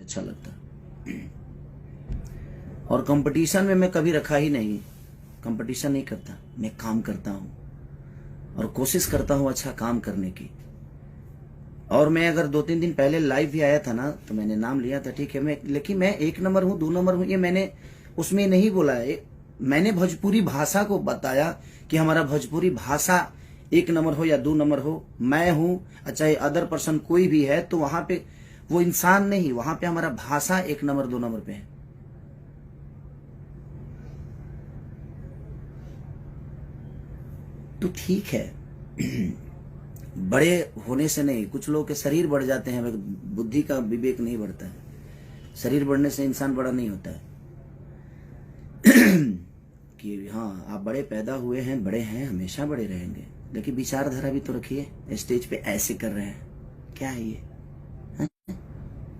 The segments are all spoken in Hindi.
अच्छा लगता। और कंपटीशन में मैं कभी रखा ही नहीं, कंपटीशन नहीं करता, मैं काम करता हूँ और कोशिश करता हूँ अच्छा काम करने की। और मैं अगर 2-3 दिन पहले लाइव भी आया था ना तो मैंने नाम लिया था, ठीक है, लेकिन मैं 1 नंबर हूँ 2 नंबर हूँ ये मैंने उसमें नहीं बोला है। मैंने भोजपुरी भाषा को बताया कि हमारा भोजपुरी भाषा 1 नंबर हो या 2 नंबर हो, मैं हूं चाहे अदर पर्सन कोई भी है, तो वहां पे वो इंसान नहीं, वहां पे हमारा भाषा 1 नंबर 2 नंबर पे है। तो ठीक है, बड़े होने से नहीं, कुछ लोगों के शरीर बढ़ जाते हैं, बुद्धि का विवेक नहीं बढ़ता है। शरीर बढ़ने से इंसान बड़ा नहीं होता है। कि हाँ आप बड़े पैदा हुए हैं, बड़े हैं, हमेशा बड़े रहेंगे, लेकिन विचारधारा भी तो रखिए। स्टेज पे ऐसे कर रहे हैं, क्या है ये?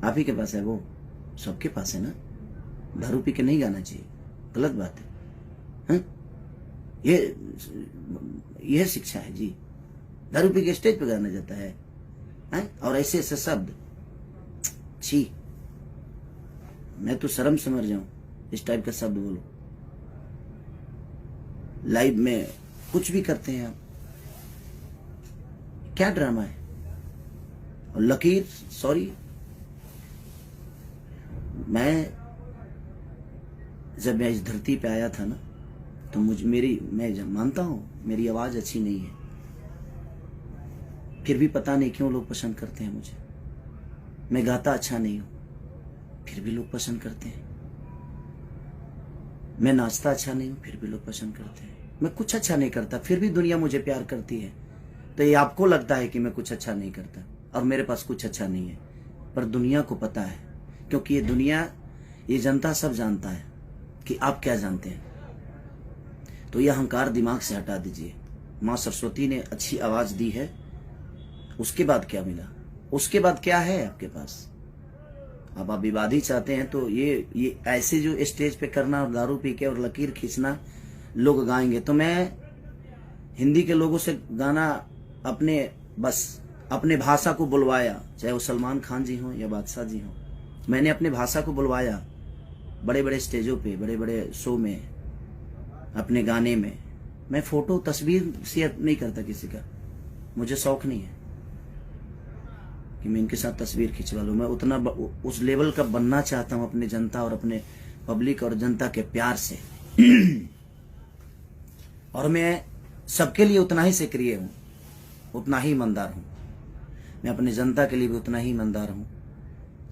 आप ही के पास है, वो सबके पास है ना। दारू पी के नहीं गाना चाहिए, गलत बात है। ये शिक्षा है जी, दारू पी के स्टेज पे गाना जाता है, और ऐसे ऐसे शब्द, छी, मैं तो शर्म से मर जाऊं इस टाइप का शब्द बोलो। लाइव में कुछ भी करते हैं आप, क्या ड्रामा है? और लकीर, सॉरी, मैं जब मैं इस धरती पे आया था ना तो मैं मानता हूं मेरी आवाज अच्छी नहीं है, फिर भी पता नहीं क्यों लोग पसंद करते हैं मुझे। मैं गाता अच्छा नहीं हूं, फिर भी लोग पसंद करते हैं। मैं नाचता अच्छा नहीं हूं, फिर भी लोग पसंद करते हैं। मैं कुछ अच्छा नहीं करता, फिर भी दुनिया मुझे प्यार करती है। तो ये आपको लगता है कि मैं कुछ अच्छा नहीं करता और मेरे पास कुछ अच्छा नहीं है, पर दुनिया को पता है, क्योंकि ये दुनिया, ये जनता सब जानता है कि आप क्या जानते हैं। तो ये अहंकार दिमाग से हटा दीजिए। माँ सरस्वती ने अच्छी आवाज दी है, उसके बाद क्या मिला? उसके बाद क्या है आपके पास? अब आप विवादी चाहते हैं तो ये ऐसे जो स्टेज पे करना और दारू पी के और लकीर खींचना लोग गाएंगे, तो मैं हिंदी के लोगों से गाना अपने भाषा को बुलवाया, चाहे वो सलमान खान जी हों या बादशाह जी हों। मैंने अपने भाषा को बुलवाया बड़े बड़े स्टेजों पे, बड़े बड़े शो में, अपने गाने में। मैं फोटो तस्वीर शेयर नहीं करता किसी का, मुझे शौक नहीं है कि मैं इनके साथ तस्वीर खिंचवा लूं। मैं उतना उस लेवल का बनना चाहता हूं अपने जनता और अपने पब्लिक और जनता के प्यार से। और मैं सबके लिए उतना ही सक्रिय हूं, उतना ही ईमानदार हूं। मैं अपने जनता के लिए भी उतना ही ईमानदार हूं,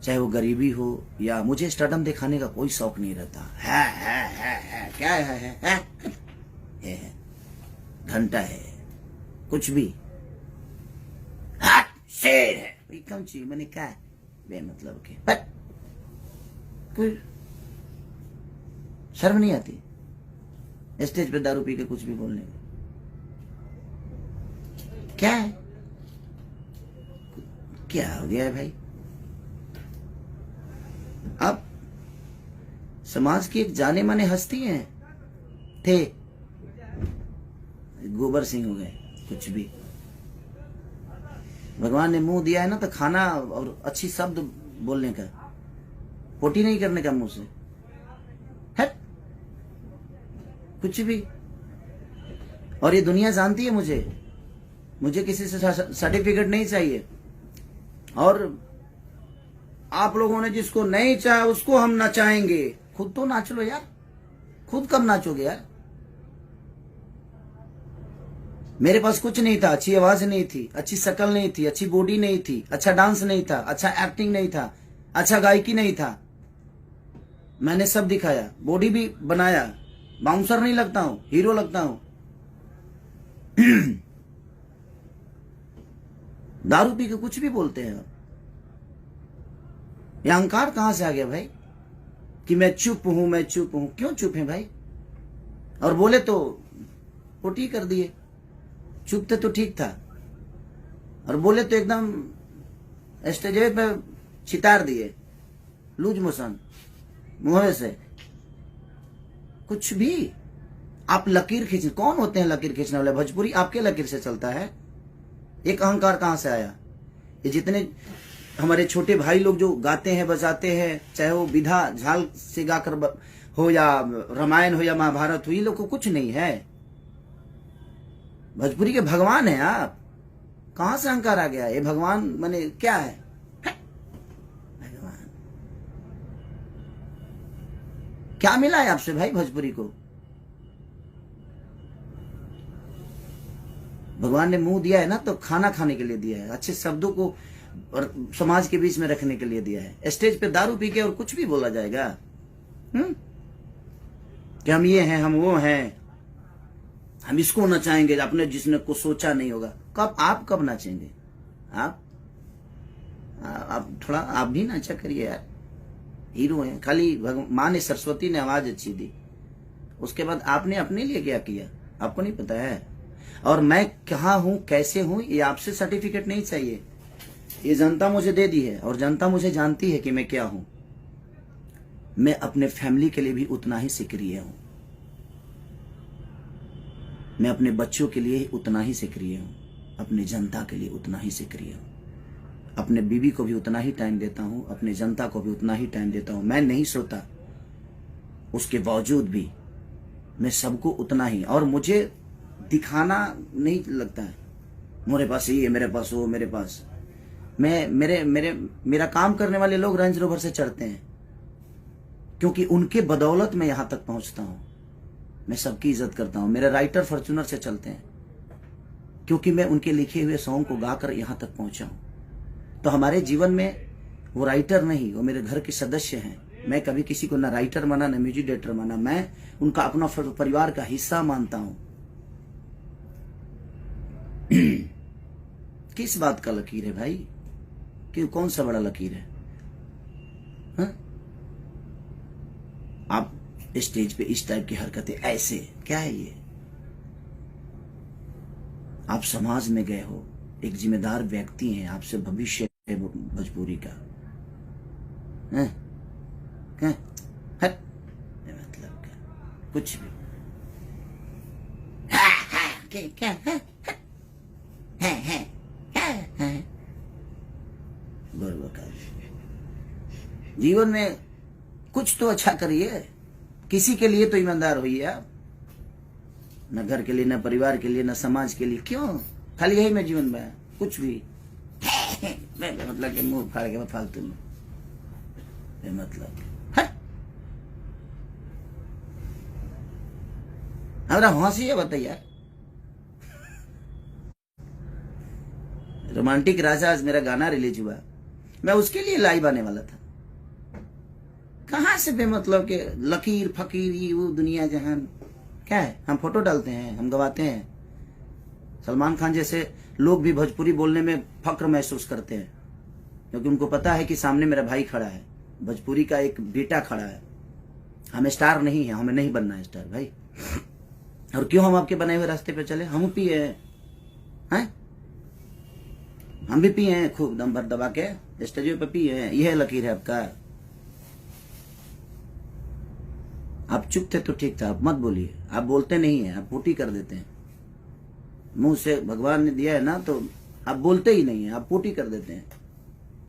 चाहे वो गरीबी हो या मुझे स्टारडम दिखाने का कोई शौक नहीं रहता। है क्या है घंटा है, कुछ भी, शेर है, कम चीज मैंने क्या बेमतलब के, कोई शर्म नहीं आती स्टेज पे दारू पी के कुछ भी बोलने में? क्या है, क्या हो गया है भाई? आप समाज की एक जाने माने हस्ती हैं, थे, गोबर सिंह हो गए, कुछ भी। भगवान ने मुंह दिया है ना तो खाना और अच्छी शब्द बोलने का, पोटी नहीं करने का मुंह से, है कुछ भी। और ये दुनिया जानती है मुझे किसी से सर्टिफिकेट नहीं चाहिए। और आप लोगों ने जिसको नहीं चाहा उसको हम नचाएंगे। खुद तो नाच लो यार, खुद कब नाचोगे यार? मेरे पास कुछ नहीं था, अच्छी आवाज नहीं थी, अच्छी शक्ल नहीं थी, अच्छी बॉडी नहीं थी, अच्छा डांस नहीं था, अच्छा एक्टिंग नहीं था, अच्छा गायकी नहीं था। मैंने सब दिखाया, बॉडी भी बनाया, बाउंसर नहीं लगता हूं, हीरो लगता हूं। दारू पी के कुछ भी बोलते हैं। ये अहंकार कहां से आ गया भाई कि मैं चुप हूं? क्यों चुप है भाई? और बोले तो पोटी कर दिए, चुप थे तो ठीक था, और बोले तो एकदम स्टेज पे छितार दिए, लूज मोशन मुंह से। कुछ भी आप लकीर खींच, कौन होते हैं लकीर खींचने वाले? भोजपुरी आपके लकीर से चलता है। एक अहंकार कहां से आया? ये जितने हमारे छोटे भाई लोग जो गाते हैं बजाते हैं, चाहे वो विधा झाल से गाकर हो या रामायण हो या महाभारत हो, ये लोग को कुछ नहीं है। भोजपुरी के भगवान है आप। कहां से अहंकार आ गया? ये भगवान माने क्या है? भगवान क्या मिला है आपसे भाई भोजपुरी को? भगवान ने मुंह दिया है ना तो खाना खाने के लिए दिया है, अच्छे शब्दों को और समाज के बीच में रखने के लिए दिया है। स्टेज पे दारू पी के और कुछ भी बोला जाएगा कि हम ये हैं, हम वो हैं, हम इसको नचाएंगे, अपने जिसने को सोचा नहीं होगा। आप कब नाचेंगे? आप थोड़ा आप भी नाचा करिए यार, हीरो हैं। खाली माँ ने, सरस्वती ने आवाज अच्छी दी, उसके बाद आपने अपने लिए क्या किया आपको नहीं पता है। और मैं कहाँ हूं, कैसे हूं, ये आपसे सर्टिफिकेट नहीं चाहिए, ये जनता मुझे दे दी है। और जनता मुझे जानती है कि मैं क्या हूं। मैं अपने फैमिली के लिए भी उतना ही सक्रिय हूं, मैं अपने बच्चों के लिए उतना ही सक्रिय हूं, अपने जनता के लिए उतना ही सक्रिय हूं, अपने बीवी को भी उतना ही टाइम देता हूं, अपने जनता को भी उतना ही टाइम देता हूं। मैं नहीं सोता, उसके बावजूद भी मैं सबको उतना ही। और मुझे दिखाना नहीं लगता है मेरे पास ये, मेरे पास वो, मेरे पास मेरा काम करने वाले लोग रेंज रोवर से चढ़ते हैं, क्योंकि उनके बदौलत मैं यहां तक पहुंचता हूं। मैं सबकी इज्जत करता हूं। मेरे राइटर फॉर्च्यूनर से चलते हैं, क्योंकि मैं उनके लिखे हुए सॉन्ग को गाकर यहां तक पहुंचा हूं। तो हमारे जीवन में वो राइटर नहीं, वो मेरे घर के सदस्य हैं। मैं कभी किसी को ना राइटर माना ना म्यूजिक डायरेक्टर माना, मैं उनका अपना परिवार का हिस्सा मानता हूं। किस बात का लकीर है भाई? कि कौन सा बड़ा लकीर है? हा? आप स्टेज पे इस टाइप की हरकतें, ऐसे क्या है ये? आप समाज में गए हो, एक जिम्मेदार व्यक्ति हैं, आपसे भविष्य है भोजपुरी का। मतलब कुछ भी क्या है? जीवन में कुछ तो अच्छा करिए, किसी के लिए तो ईमानदार होइए आप। न घर के लिए, न परिवार के लिए, न समाज के लिए। क्यों खाली यही में जीवन में कुछ भी मतलब के मुंह फाड़ के फालतू में मतलब हमारा हंसी है बताइए। रोमांटिक राजा आज मेरा गाना रिलीज हुआ, मैं उसके लिए लाइव आने वाला था। कहां से बेमतलब के लकीर फकीर ये वो दुनिया जहान क्या है? हम फोटो डालते हैं, हम गवाते हैं। सलमान खान जैसे लोग भी भोजपुरी बोलने में फक्र महसूस करते हैं, क्योंकि उनको पता है कि सामने मेरा भाई खड़ा है, भोजपुरी का एक बेटा खड़ा है। हमें स्टार नहीं है, हमें नहीं बनना है स्टार भाई। और क्यों हम आपके बनाए हुए रास्ते पे चले? हम पिए हैं, हम भी पिए हैं खूब दम भर दबा के, स्टेज पे पिए हैं। यह लकीर है आपका। आप चुप थे तो ठीक था, आप मत बोलिए। आप बोलते नहीं है, आप पोटी कर देते हैं। मुंह से भगवान ने दिया है ना, तो आप बोलते ही नहीं है, आप पोटी कर देते हैं।